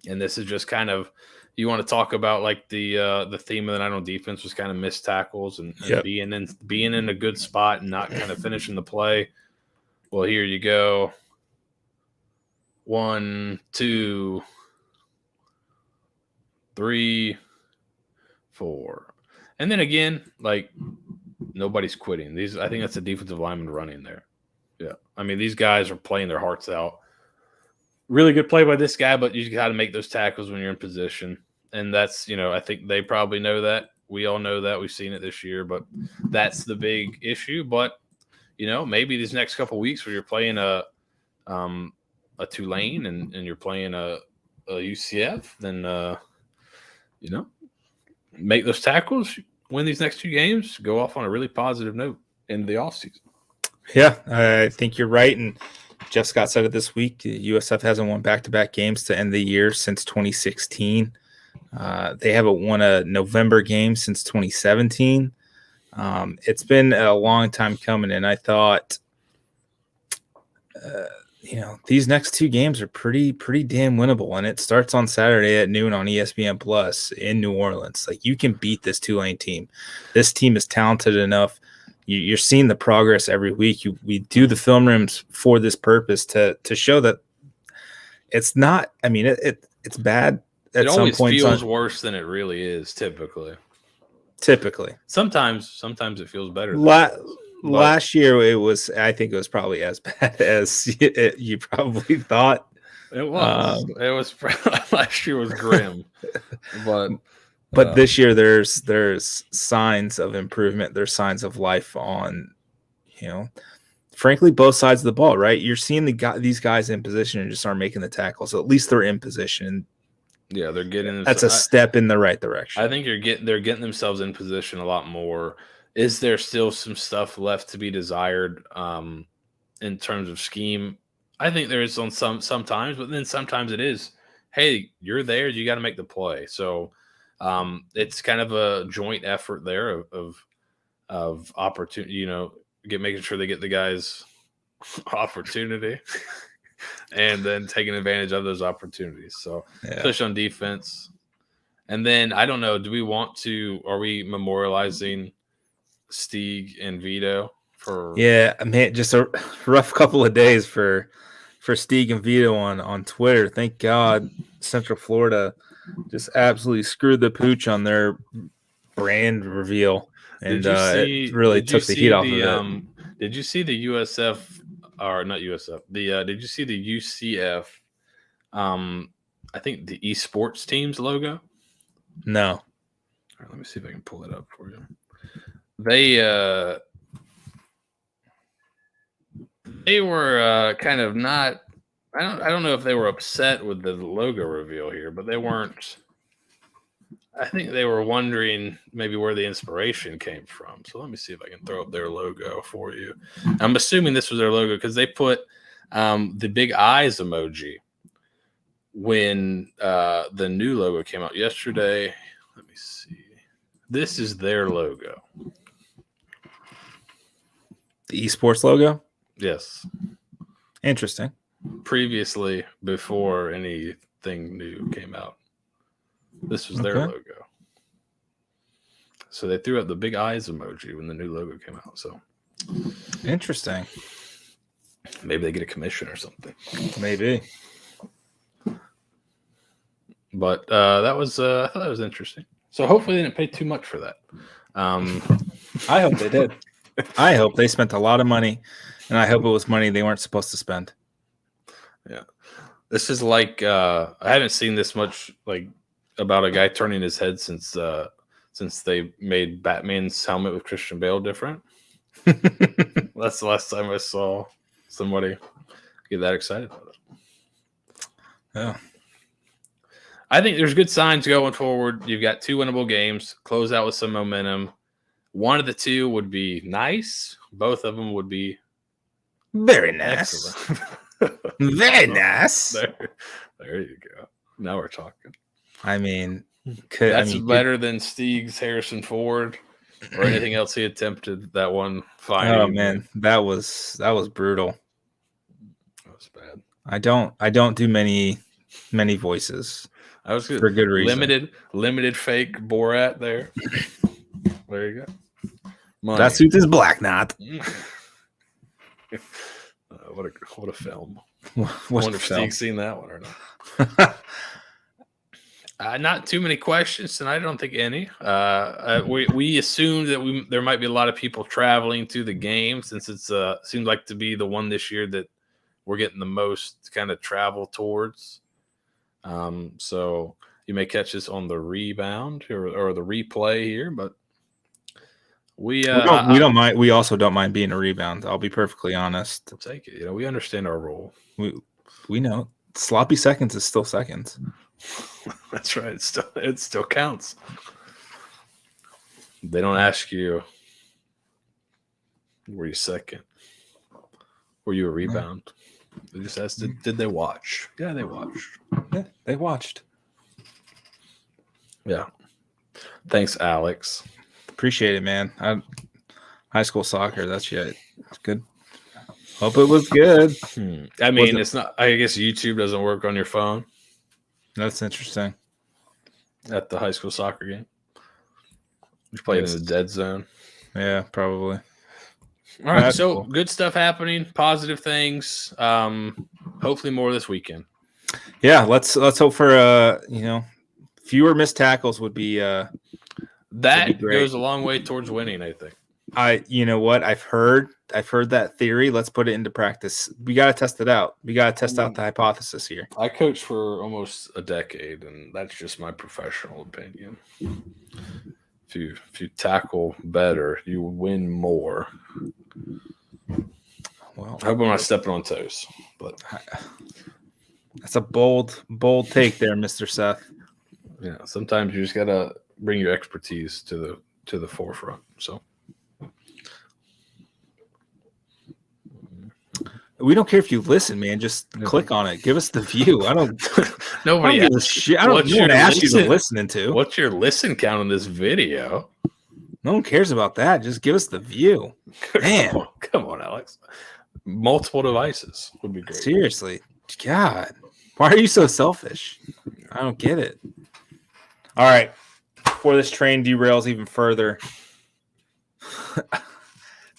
And this is just kind of, you want to talk about like the theme of the night on defense was kind of missed tackles and being in a good spot and not kind of finishing the play. Well, here you go. 1, 2, 3, 4. And then again, like nobody's quitting. I think that's the defensive lineman running there. Yeah. I mean, these guys are playing their hearts out. Really good play by this guy, but you got to make those tackles when you're in position. And that's, I think they probably know that. We all know that. We've seen it this year, but that's the big issue. But, maybe these next couple of weeks where you're playing a Tulane and you're playing a UCF, then, make those tackles, win these next 2 games, go off on a really positive note in the offseason. Yeah, I think you're right. And Jeff Scott said it this week. USF hasn't won back-to-back games to end the year since 2016. They haven't won a November game since 2017. It's been a long time coming, and I thought, these next 2 games are pretty damn winnable, and it starts on Saturday at noon on ESPN Plus in New Orleans. Like, you can beat this Tulane team. This team is talented enough. You're seeing the progress every week. We do the film rooms for this purpose to show that it's not. I mean, it's bad. At it some always point feels worse than it really is. Typically, sometimes it feels better. Last year, I think it was probably as bad as you probably thought. It was. Last year was grim, but this year there's signs of improvement. There's signs of life on, frankly, both sides of the ball. Right, you're seeing these guys in position and just aren't making the tackles. So at least they're in position. Yeah, they're getting. That's a step in the right direction. I think they're getting themselves in position a lot more. Is there still some stuff left to be desired in terms of scheme? I think there is on sometimes, but then sometimes it is, hey, you're there, you got to make the play. So it's kind of a joint effort there of opportunity, making sure they get the guys opportunity and then taking advantage of those opportunities. So especially on defense. And then I don't know, are we memorializing Stieg and Vito for? Yeah, I mean, just a rough couple of days for Stieg and Vito on Twitter. Thank God Central Florida just absolutely screwed the pooch on their brand reveal, and it really took the heat off of it. Did you see the USF or not USF. Did you see the UCF? I think the esports team's logo. No. All right, let me see if I can pull it up for you. They were kind of not. I don't know if they were upset with the logo reveal here, but they weren't. I think they were wondering maybe where the inspiration came from. So let me see if I can throw up their logo for you. I'm assuming this was their logo because they put the big eyes emoji when the new logo came out yesterday. Let me see. This is their logo. The esports logo? Yes. Interesting. Previously, before anything new came out, this was their logo. So they threw out the big eyes emoji when the new logo came out. So interesting. Maybe they get a commission or something. Maybe. But that was I thought that was interesting. So hopefully they didn't pay too much for that. I hope they did. I hope they spent a lot of money, and I hope it was money they weren't supposed to spend. Yeah. This is like I haven't seen this much like about a guy turning his head since they made Batman's helmet with Christian Bale different. That's the last time I saw somebody get that excited about it. Yeah. I think there's good signs going forward. You've got 2 winnable games, close out with some momentum. One of the 2 would be nice. Both of them would be very nice. Very nice. There you go. Now we're talking. I mean, that's better than Steeg's Harrison Ford or anything else he attempted that one final. Oh man, that was brutal. That was bad. I don't do many voices. I was good. For good reason. Limited fake Borat there. There you go. Money. That suit is black, not. What a film. What I wonder if Steeg's seen that one or not. Not too many questions tonight. I don't think any. We assumed that there might be a lot of people traveling to the game since it's seems like to be the one this year that we're getting the most kind of travel towards. So you may catch this on the rebound or the replay here, but we don't mind. We also don't mind being a rebound. I'll be perfectly honest. We'll take it. We understand our role. We know sloppy seconds is still seconds. That's right. It still counts. They don't ask you, were you second? Were you a rebound? They just asked, did they watch? Yeah, they watched. Yeah, they watched. Yeah. Thanks, Alex. Appreciate it, man. High school soccer, that's shit. It's good. Hope it was good. I mean, it's not. I guess YouTube doesn't work on your phone. That's interesting. At the high school soccer game, you played in the dead zone. Yeah, probably. All right, so cool. Good stuff happening, positive things. Hopefully more this weekend. Yeah, let's hope for fewer missed tackles would be that goes a long way towards winning, I think. You know what? I've heard that theory. Let's put it into practice. We got to test it out. We got to test out the hypothesis here. I coached for almost a decade, and that's just my professional opinion. If you tackle better, you win more. Well, I hope I'm not stepping on toes, but that's a bold take there, Mr. Seth. Yeah, sometimes you just gotta bring your expertise to the forefront. So we don't care if you listen, man. Just click on it. Give us the view. I don't. Nobody. I don't know what ask you to listening to. What's your listen count on this video? No one cares about that. Just give us the view. Man, come on, Alex. Multiple devices would be great. Seriously, God, why are you so selfish? I don't get it. All right, before this train derails even further,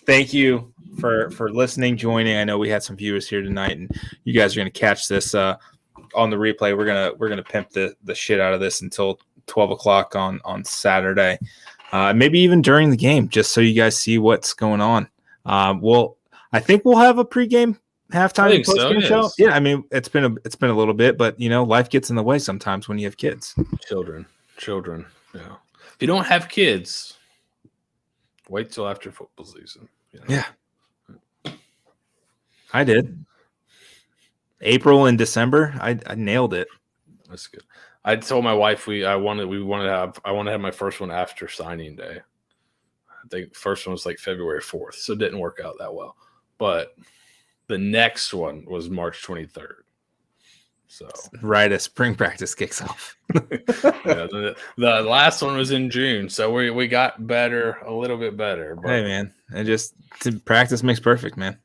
thank you for listening, joining. I know we had some viewers here tonight, and you guys are going to catch this on the replay. We're gonna pimp the shit out of this until 12 o'clock on Saturday, maybe even during the game, just so you guys see what's going on. I think we'll have a pregame halftime I and think so, post-game show? yes. Yeah, I mean it's been a little bit, but life gets in the way sometimes when you have kids. Children. Yeah. If you don't have kids, wait till after football season. Yeah. I did. April and December, I nailed it. That's good. I told my wife I wanted to have my first one after signing day. I think first one was like February 4th, so it didn't work out that well. But the next one was March 23rd. So right as spring practice kicks off. the last one was in June, so we got a little bit better. But hey man, practice makes perfect, man.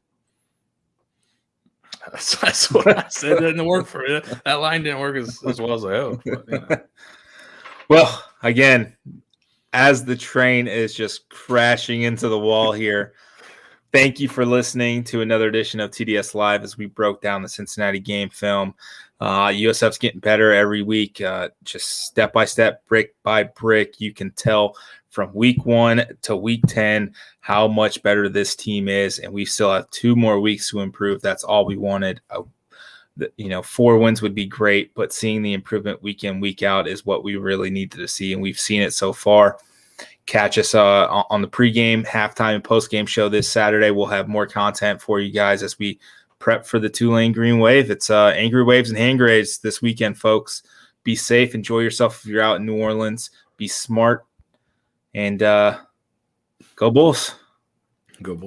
That's what I said. It didn't work for it. That line didn't work as well as I hoped. But, Well, again, as the train is just crashing into the wall here, thank you for listening to another edition of TDS Live as we broke down the Cincinnati game film. USF's getting better every week, just step by step, brick by brick. You can tell from week 1 to week 10 how much better this team is, and we still have 2 more weeks to improve. That's all we wanted. 4 wins would be great, but seeing the improvement week in, week out is what we really needed to see, and we've seen it so far. Catch us on the pregame, halftime, and postgame show this Saturday. We'll have more content for you guys as we prep for the Tulane Green Wave. It's Angry Waves and Hand Grenades this weekend, folks. Be safe. Enjoy yourself if you're out in New Orleans. Be smart. And go Bulls. Go Bulls.